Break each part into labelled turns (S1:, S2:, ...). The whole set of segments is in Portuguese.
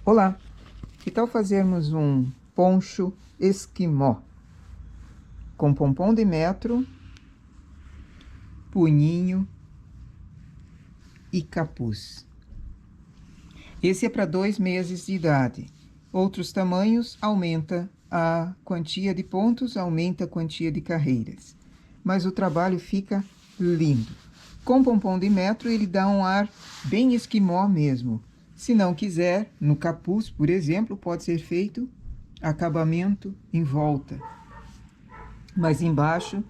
S1: Olá, que tal fazermos um poncho esquimó com pompom de metro, punhinho e capuz? Esse é para 2 meses de idade. Outros tamanhos aumenta a quantia de pontos, aumenta a quantia de carreiras. Mas o trabalho fica lindo. Com pompom de metro ele dá um ar bem esquimó mesmo. Se não quiser, no capuz, por exemplo, pode ser feito acabamento em volta. Mas embaixo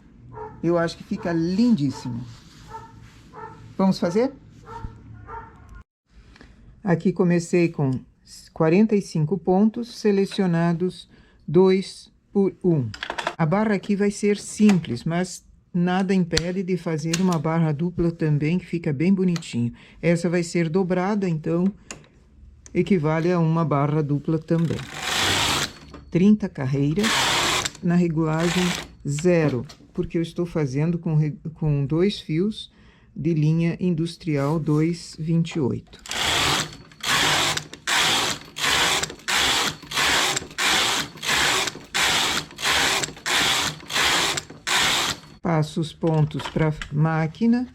S1: eu acho que fica lindíssimo. Vamos fazer? Aqui comecei com 45 pontos, selecionados 2 por 1. A barra aqui vai ser simples, mas nada impede de fazer uma barra dupla também, que fica bem bonitinho. Essa vai ser dobrada, então equivale a uma barra dupla também. 30 carreiras na regulagem 0, porque eu estou fazendo com 2 fios de linha industrial 228. Passo os pontos para a máquina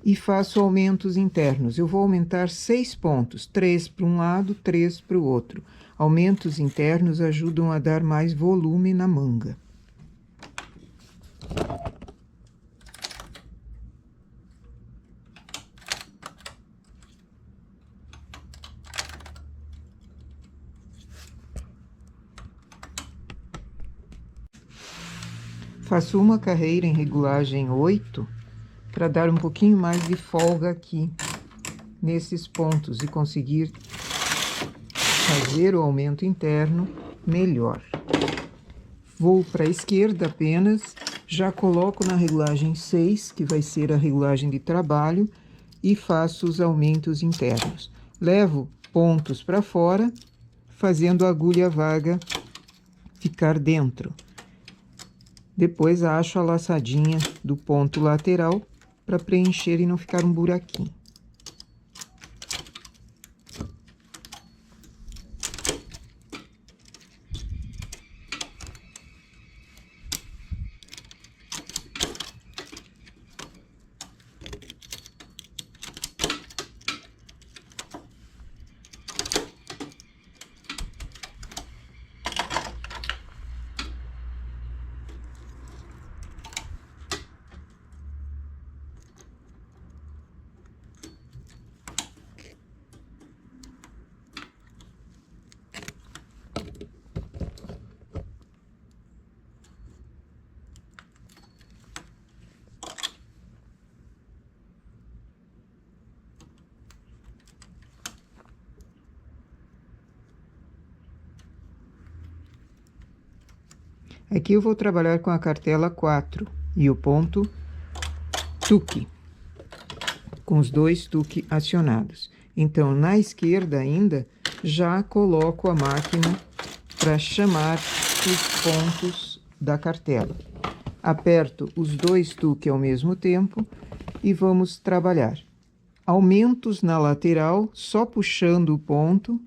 S1: e faço aumentos internos. Eu vou aumentar 6 pontos, 3 para um lado, 3 para o outro. Aumentos internos ajudam a dar mais volume na manga. Faço uma carreira em regulagem 8 para dar um pouquinho mais de folga aqui nesses pontos e conseguir fazer o aumento interno melhor. Vou para a esquerda apenas, já coloco na regulagem 6, que vai ser a regulagem de trabalho, e faço os aumentos internos. Levo pontos para fora, fazendo a agulha vaga ficar dentro. Depois acho a laçadinha do ponto lateral para preencher e não ficar um buraquinho. Aqui eu vou trabalhar com a cartela 4 e o ponto tuque, com os 2 tuque acionados. Então, na esquerda ainda, já coloco a máquina para chamar os pontos da cartela. Aperto os 2 tuque ao mesmo tempo e vamos trabalhar. Aumentos na lateral, só puxando o ponto,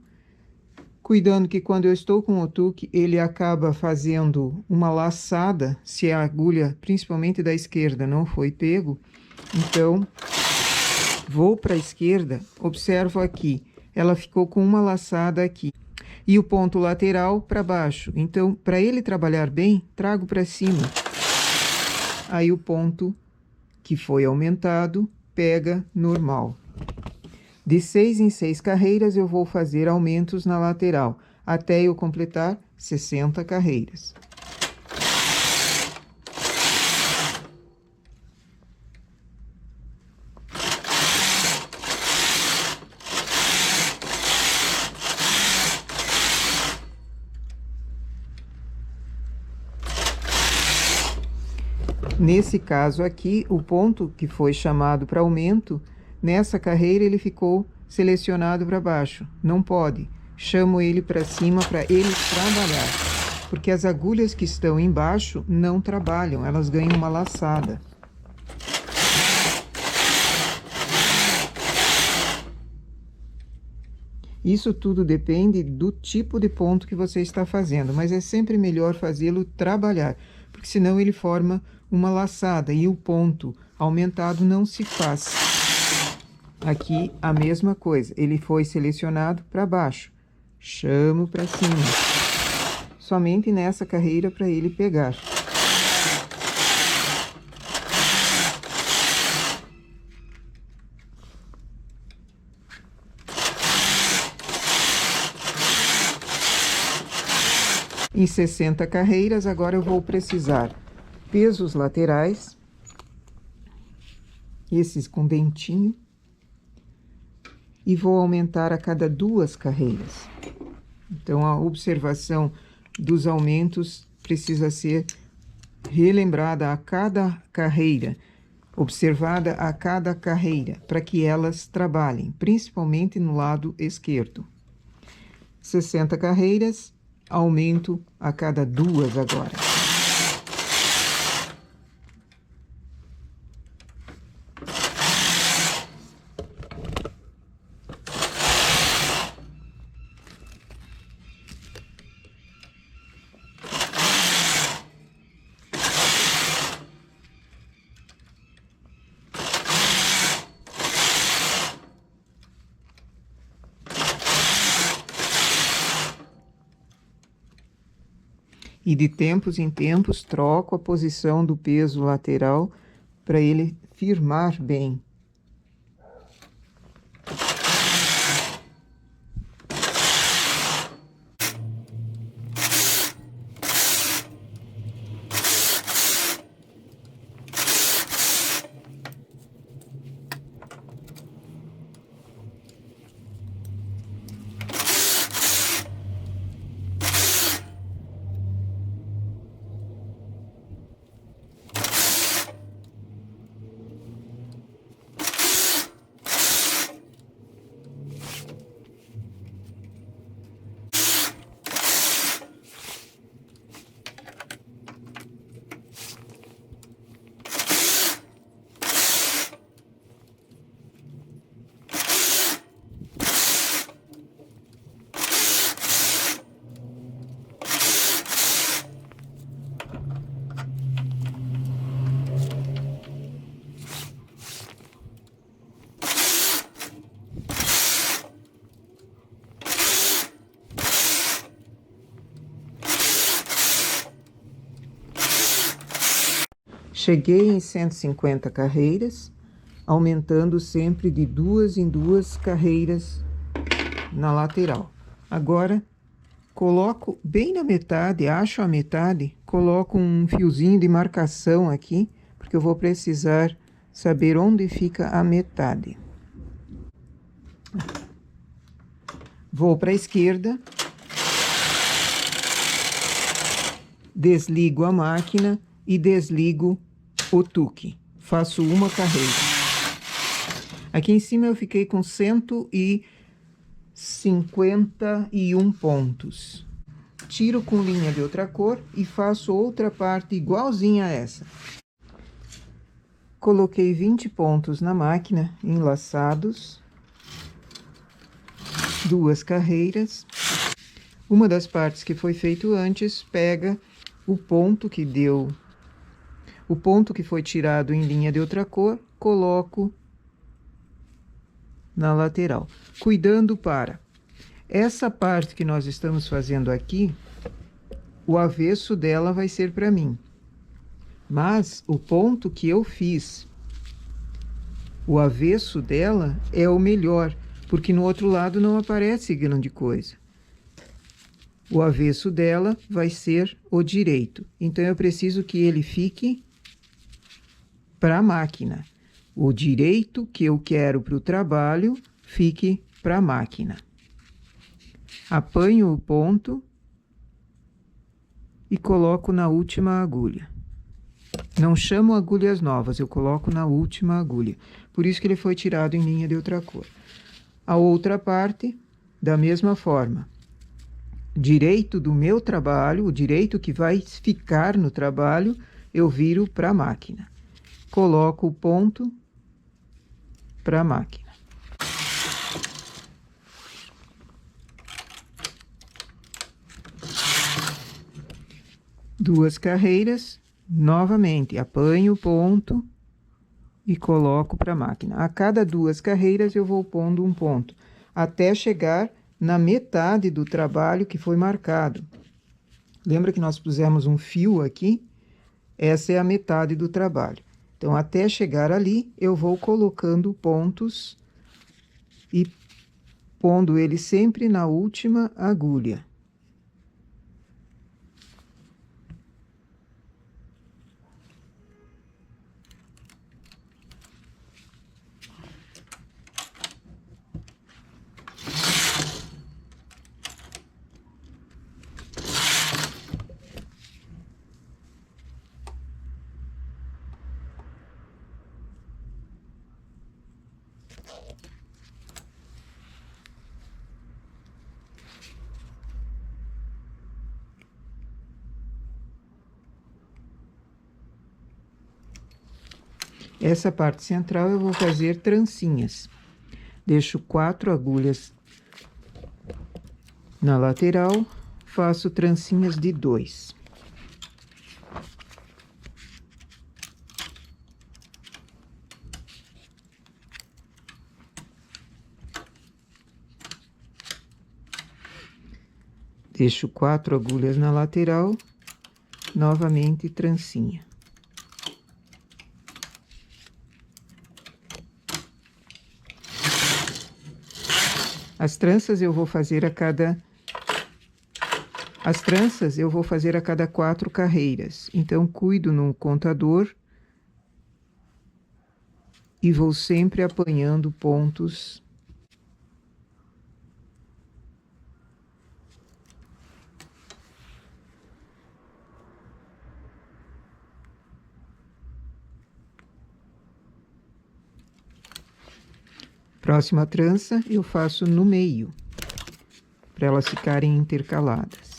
S1: cuidando que quando eu estou com o tuque, ele acaba fazendo uma laçada, se a agulha, principalmente da esquerda, não foi pego. Então, vou para a esquerda, observo aqui, ela ficou com uma laçada aqui. E o ponto lateral para baixo. Então, para ele trabalhar bem, trago para cima. Aí o ponto que foi aumentado, pega normal. De 6 em 6 carreiras, eu vou fazer aumentos na lateral, até eu completar 60 carreiras. Nesse caso aqui, o ponto que foi chamado para aumento, nessa carreira ele ficou selecionado para baixo. Não pode. Chamo ele para cima para ele trabalhar. Porque as agulhas que estão embaixo não trabalham, elas ganham uma laçada. Isso tudo depende do tipo de ponto que você está fazendo, mas é sempre melhor fazê-lo trabalhar, porque senão ele forma uma laçada e o ponto aumentado não se faz. Aqui a mesma coisa, ele foi selecionado para baixo, chamo para cima, somente nessa carreira para ele pegar. Em 60 carreiras, agora eu vou precisar pesos laterais, esses com dentinho, e vou aumentar a cada 2 carreiras. Então, a observação dos aumentos precisa ser relembrada a cada carreira, observada a cada carreira, para que elas trabalhem, principalmente no lado esquerdo. 60 carreiras, aumento a cada 2 agora. E de tempos em tempos troco a posição do peso lateral para ele firmar bem. Cheguei em 150 carreiras, aumentando sempre de 2 em 2 carreiras na lateral. Agora, coloco bem na metade, acho a metade, coloco um fiozinho de marcação aqui, porque eu vou precisar saber onde fica a metade. Vou para a esquerda, desligo a máquina e desligo o tuque. Faço uma carreira. Aqui em cima eu fiquei com 151 pontos. Tiro com linha de outra cor e faço outra parte igualzinha a essa. Coloquei 20 pontos na máquina, enlaçados. 2 carreiras. Uma das partes que foi feito antes pega o ponto que deu, o ponto que foi tirado em linha de outra cor, coloco na lateral, cuidando para essa parte que nós estamos fazendo aqui, o avesso dela vai ser para mim, mas o ponto que eu fiz, o avesso dela é o melhor, porque no outro lado não aparece grande coisa. O avesso dela vai ser o direito. Então, eu preciso que ele fique para a máquina. O direito que eu quero para o trabalho fique para a máquina. Apanho o ponto e coloco na última agulha. Não chamo agulhas novas, eu coloco na última agulha. Por isso que ele foi tirado em linha de outra cor. A outra parte, da mesma forma. Direito do meu trabalho, o direito que vai ficar no trabalho, eu viro para a máquina. Coloco o ponto para a máquina. 2 carreiras, novamente apanho o ponto e coloco para a máquina. A cada 2 carreiras eu vou pondo um ponto, até chegar na metade do trabalho que foi marcado. Lembra que nós pusemos um fio aqui? Essa é a metade do trabalho. Então, até chegar ali, eu vou colocando pontos e pondo ele sempre na última agulha. Essa parte central eu vou fazer trancinhas. Deixo 4 agulhas na lateral, faço trancinhas de 2. Deixo 4 agulhas na lateral, novamente trancinha. As tranças eu vou fazer a cada 4 carreiras. Então, cuido no contador e vou sempre apanhando pontos. Próxima trança eu faço no meio, para elas ficarem intercaladas.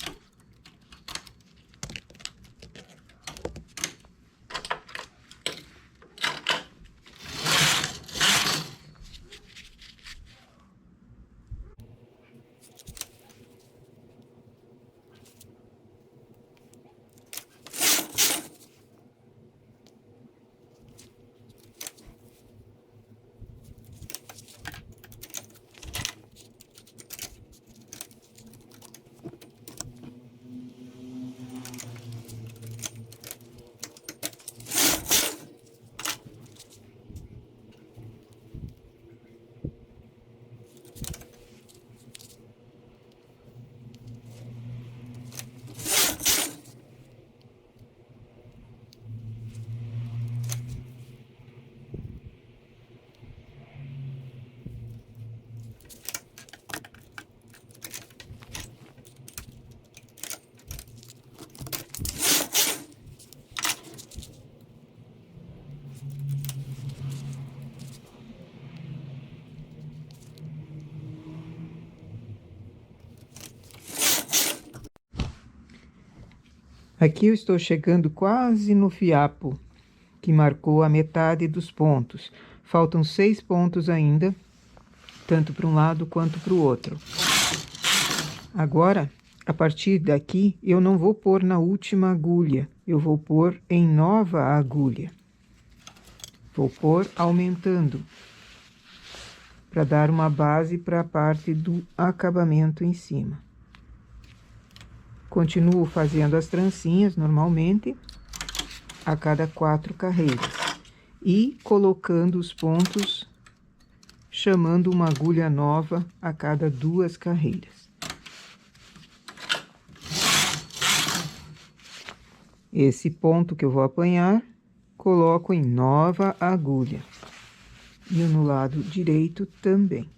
S1: Aqui eu estou chegando quase no fiapo, que marcou a metade dos pontos. Faltam 6 pontos ainda, tanto para um lado quanto para o outro. Agora, a partir daqui, eu não vou pôr na última agulha, eu vou pôr em nova agulha. Vou pôr aumentando, para dar uma base para a parte do acabamento em cima. Continuo fazendo as trancinhas normalmente, a cada 4 carreiras. E colocando os pontos, chamando uma agulha nova a cada 2 carreiras. Esse ponto que eu vou apanhar, coloco em nova agulha. E no lado direito também.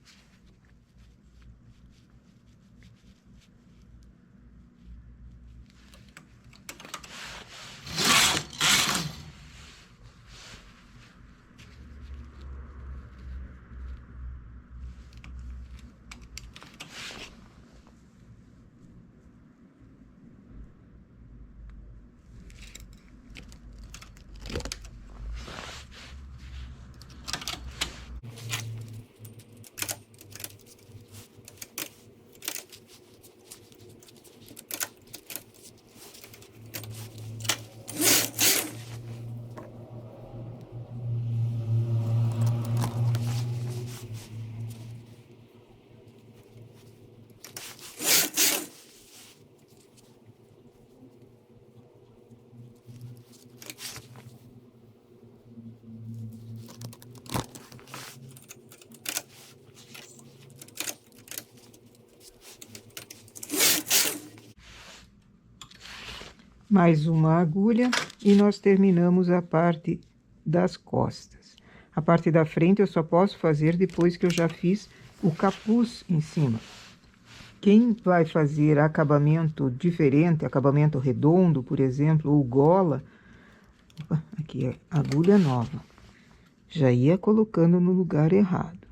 S1: Mais uma agulha e nós terminamos a parte das costas. A parte da frente eu só posso fazer depois que eu já fiz o capuz em cima. Quem vai fazer acabamento diferente, acabamento redondo, por exemplo, ou gola... Opa, aqui é agulha nova. Já ia colocando no lugar errado.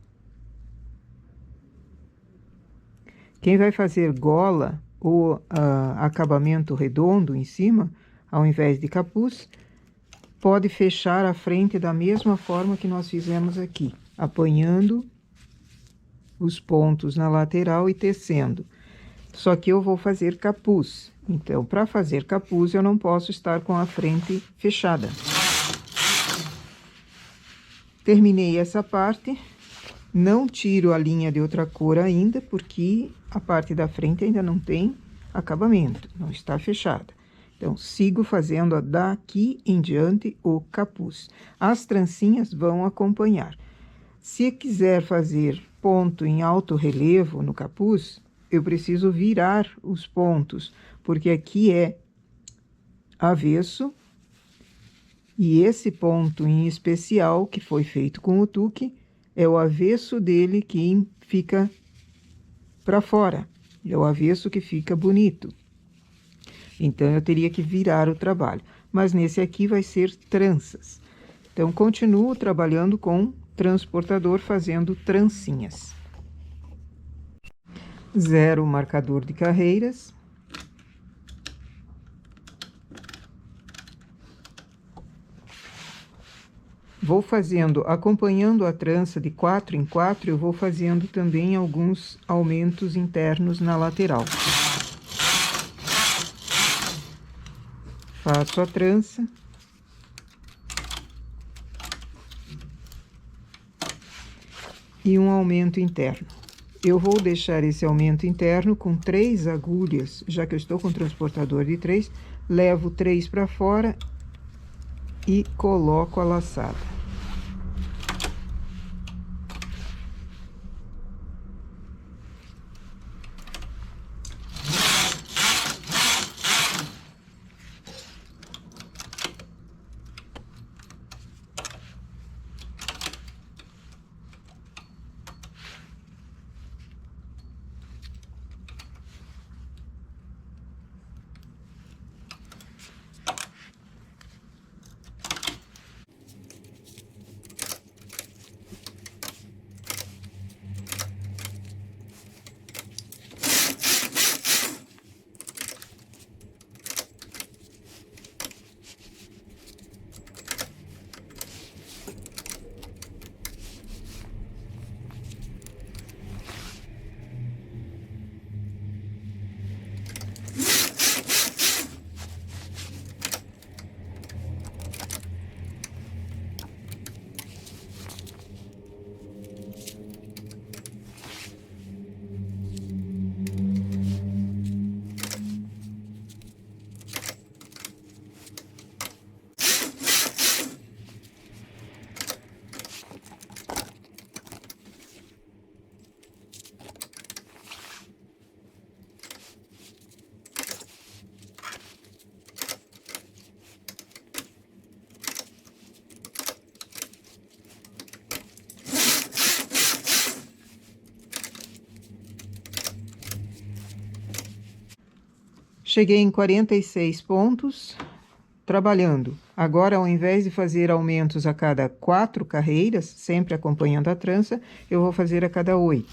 S1: Quem vai fazer gola ou acabamento redondo em cima, ao invés de capuz, pode fechar a frente da mesma forma que nós fizemos aqui, apanhando os pontos na lateral e tecendo. Só que eu vou fazer capuz. Então, para fazer capuz, eu não posso estar com a frente fechada. Terminei essa parte. Não tiro a linha de outra cor ainda, porque a parte da frente ainda não tem acabamento, não está fechada. Então, sigo fazendo daqui em diante o capuz. As trancinhas vão acompanhar. Se quiser fazer ponto em alto relevo no capuz, eu preciso virar os pontos, porque aqui é avesso, e esse ponto em especial, que foi feito com o tuque, é o avesso dele que fica para fora, é o avesso que fica bonito. Então, eu teria que virar o trabalho, mas nesse aqui vai ser tranças. Então, continuo trabalhando com transportador, fazendo trancinhas. 0 marcador de carreiras. Vou fazendo, acompanhando a trança de 4 em 4, eu vou fazendo também alguns aumentos internos na lateral. Faço a trança. E um aumento interno. Eu vou deixar esse aumento interno com 3 agulhas, já que eu estou com transportador de 3, levo 3 para fora e coloco a laçada. Cheguei em 46 pontos, trabalhando. Agora, ao invés de fazer aumentos a cada 4 carreiras, sempre acompanhando a trança, eu vou fazer a cada 8.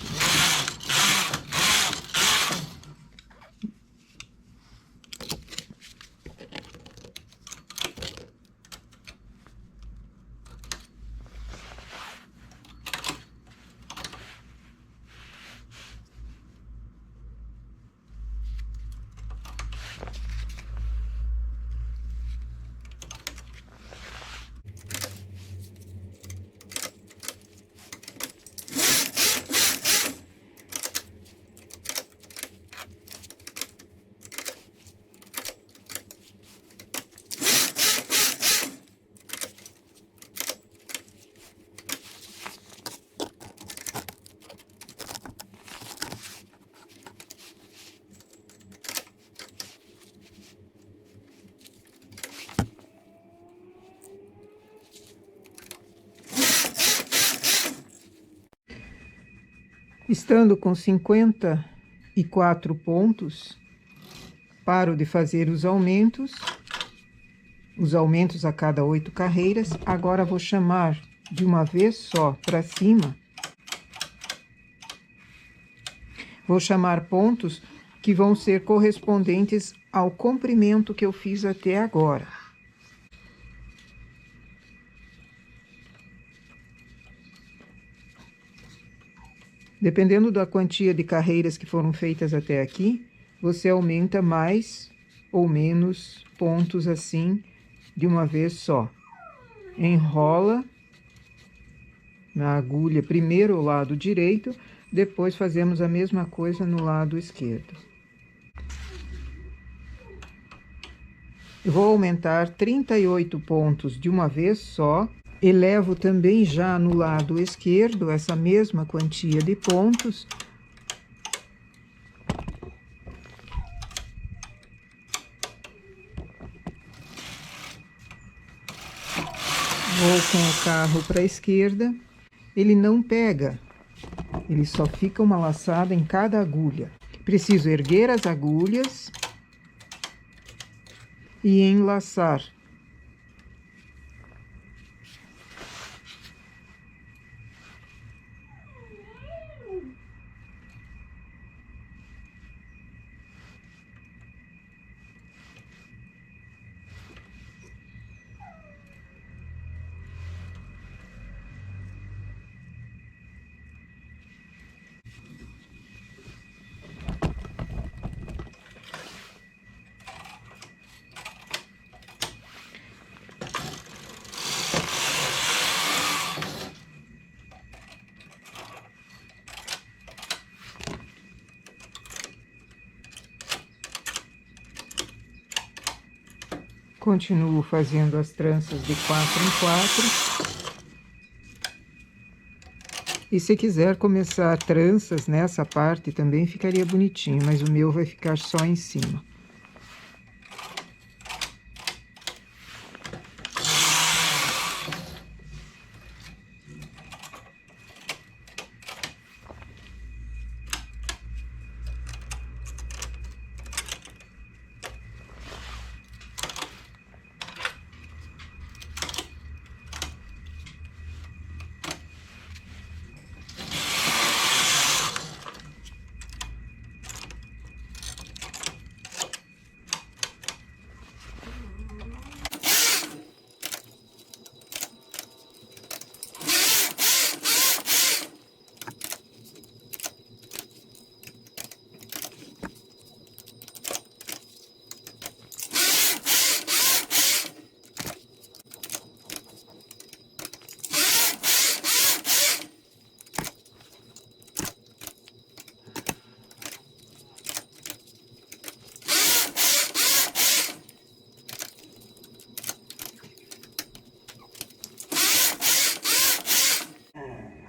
S1: Estando com 54 pontos, paro de fazer os aumentos a cada 8 carreiras. Agora vou chamar de uma vez só para cima. Vou chamar pontos que vão ser correspondentes ao comprimento que eu fiz até agora. Dependendo da quantia de carreiras que foram feitas até aqui, você aumenta mais ou menos pontos assim de uma vez só. Enrola na agulha primeiro o lado direito, depois fazemos a mesma coisa no lado esquerdo. Eu vou aumentar 38 pontos de uma vez só. Elevo também já no lado esquerdo essa mesma quantia de pontos. Vou com o carro para a esquerda. Ele não pega, ele só fica uma laçada em cada agulha. Preciso erguer as agulhas e enlaçar. Continuo fazendo as tranças de 4 em 4. E se quiser começar tranças nessa parte também ficaria bonitinho, mas o meu vai ficar só em cima.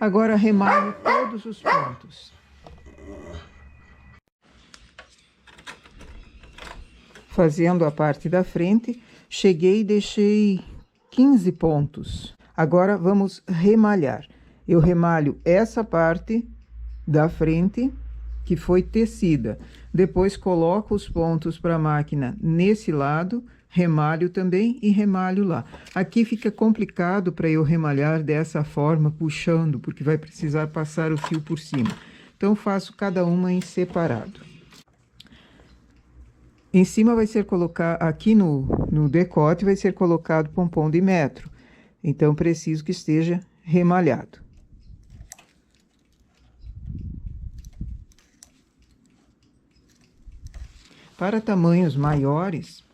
S1: Agora remalho todos os pontos. Fazendo a parte da frente, cheguei e deixei 15 pontos. Agora vamos remalhar. Eu remalho essa parte da frente que foi tecida. Depois coloco os pontos para a máquina nesse lado, remalho também e remalho lá. Aqui fica complicado para eu remalhar dessa forma, puxando, porque vai precisar passar o fio por cima. Então, faço cada uma em separado. Em cima vai ser colocado, aqui no decote, vai ser colocado pompom de metro. Então, preciso que esteja remalhado. Para tamanhos maiores,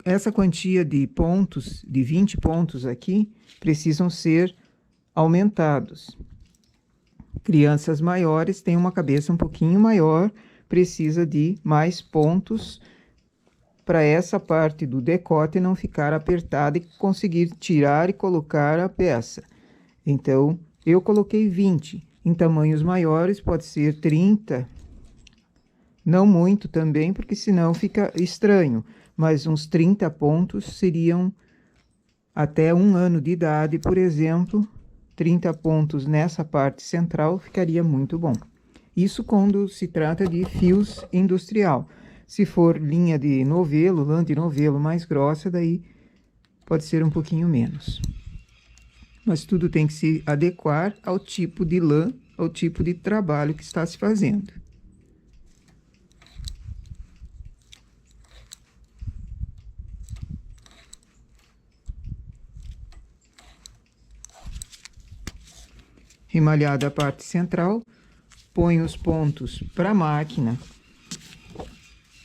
S1: essa quantia de pontos, de 20 pontos aqui, precisam ser aumentados. Crianças maiores têm uma cabeça um pouquinho maior, precisa de mais pontos para essa parte do decote não ficar apertada e conseguir tirar e colocar a peça. Então, eu coloquei 20. Em tamanhos maiores, pode ser 30. Não muito também, porque senão fica estranho. Mas uns 30 pontos seriam até 1 ano de idade, por exemplo, 30 pontos nessa parte central, ficaria muito bom. Isso quando se trata de fios industrial. Se for linha de novelo, lã de novelo mais grossa, daí pode ser um pouquinho menos. Mas tudo tem que se adequar ao tipo de lã, ao tipo de trabalho que está se fazendo. Remalhada a parte central, põe os pontos para a máquina,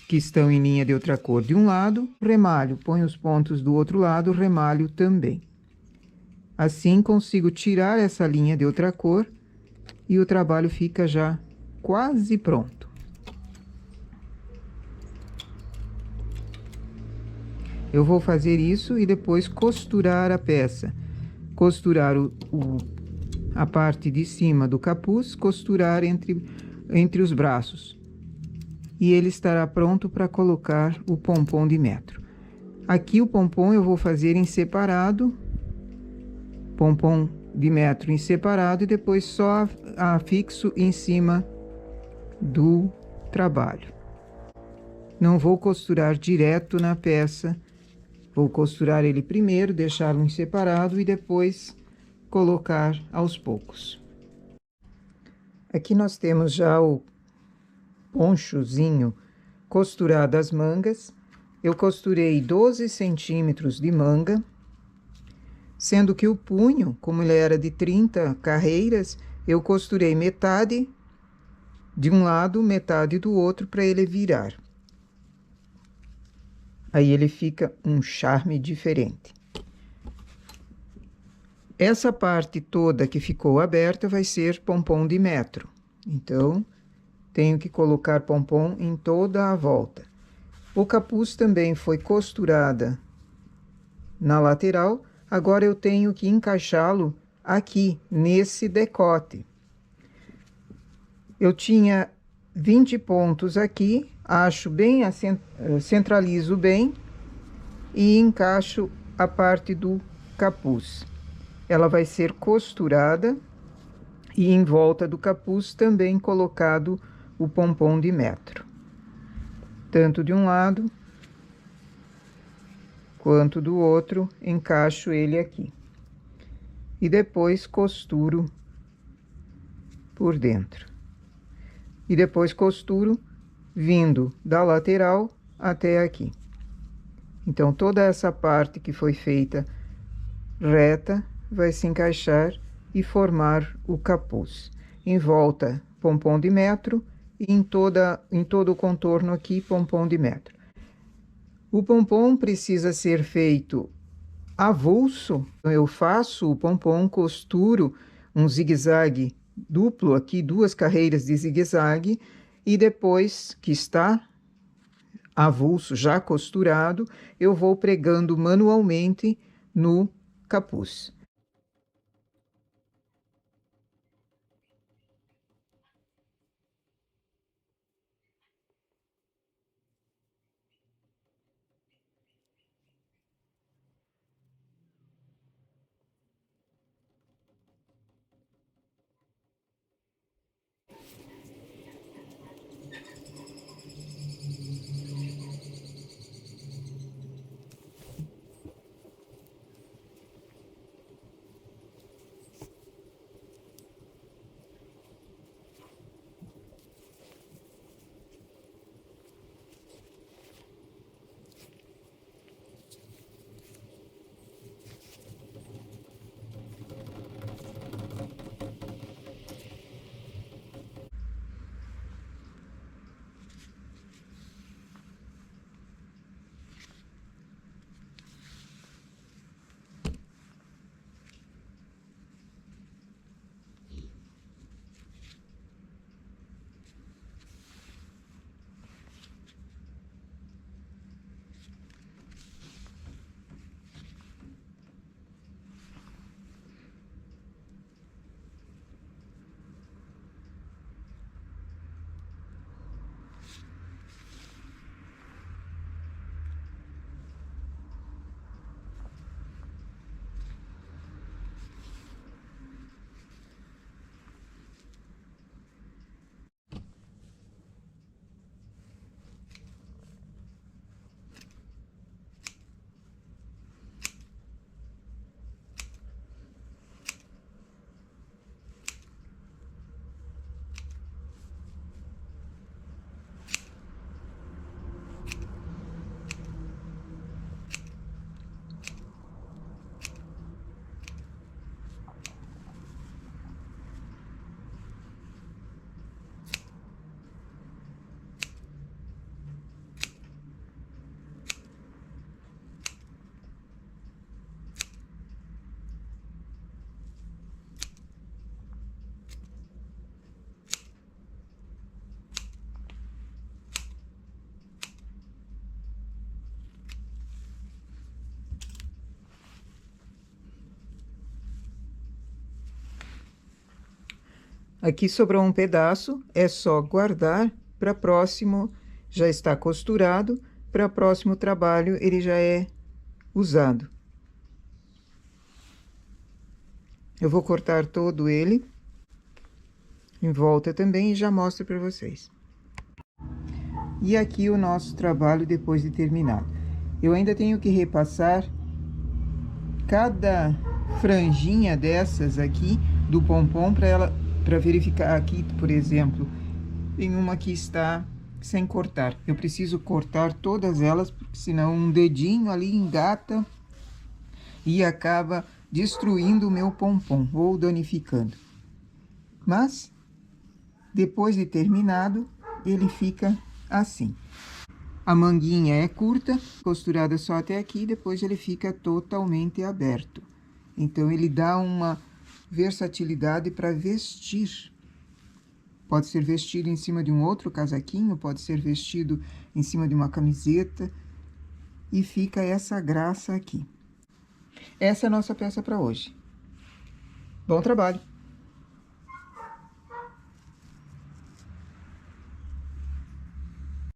S1: que estão em linha de outra cor de um lado, remalho, põe os pontos do outro lado, remalho também. Assim, consigo tirar essa linha de outra cor e o trabalho fica já quase pronto. Eu vou fazer isso e depois costurar a peça. Costurar a parte de cima do capuz, costurar entre os braços. E ele estará pronto para colocar o pompom de metro. Aqui o pompom eu vou fazer em separado, pompom de metro em separado, e depois só afixo em cima do trabalho. Não vou costurar direto na peça, vou costurar ele primeiro, deixá-lo em separado e depois colocar aos poucos. Aqui nós temos já o ponchozinho costurado as mangas. Eu costurei 12 centímetros de manga, sendo que o punho, como ele era de 30 carreiras, eu costurei metade de um lado, metade do outro, para ele virar. Aí ele fica um charme diferente. Essa parte toda que ficou aberta vai ser pompom de metro. Então, tenho que colocar pompom em toda a volta. O capuz também foi costurada na lateral. Agora eu tenho que encaixá-lo aqui, nesse decote. Eu tinha 20 pontos aqui, acho bem, centralizo bem e encaixo a parte do capuz. Ela vai ser costurada e em volta do capuz também colocado o pompom de metro. Tanto de um lado quanto do outro, encaixo ele aqui. E depois costuro por dentro. E depois costuro vindo da lateral até aqui. Então, toda essa parte que foi feita reta vai se encaixar e formar o capuz. Em volta, pompom de metro, e em todo o contorno aqui, pompom de metro. O pompom precisa ser feito avulso. Eu faço o pompom, costuro um zigue-zague duplo aqui, 2 carreiras de zigue-zague, e depois que está avulso, já costurado, eu vou pregando manualmente no capuz. Aqui sobrou um pedaço, é só guardar para próximo, já está costurado, para próximo trabalho ele já é usado. Eu vou cortar todo ele em volta também e já mostro para vocês. E aqui o nosso trabalho depois de terminado. Eu ainda tenho que repassar cada franjinha dessas aqui do pompom para verificar aqui, por exemplo, tem uma que está sem cortar. Eu preciso cortar todas elas, porque senão um dedinho ali engata e acaba destruindo o meu pompom ou danificando. Mas depois de terminado, ele fica assim. A manguinha é curta, costurada só até aqui, depois ele fica totalmente aberto. Então, ele dá uma versatilidade para vestir. Pode ser vestido em cima de um outro casaquinho, pode ser vestido em cima de uma camiseta. E fica essa graça aqui. Essa é a nossa peça para hoje. Bom trabalho!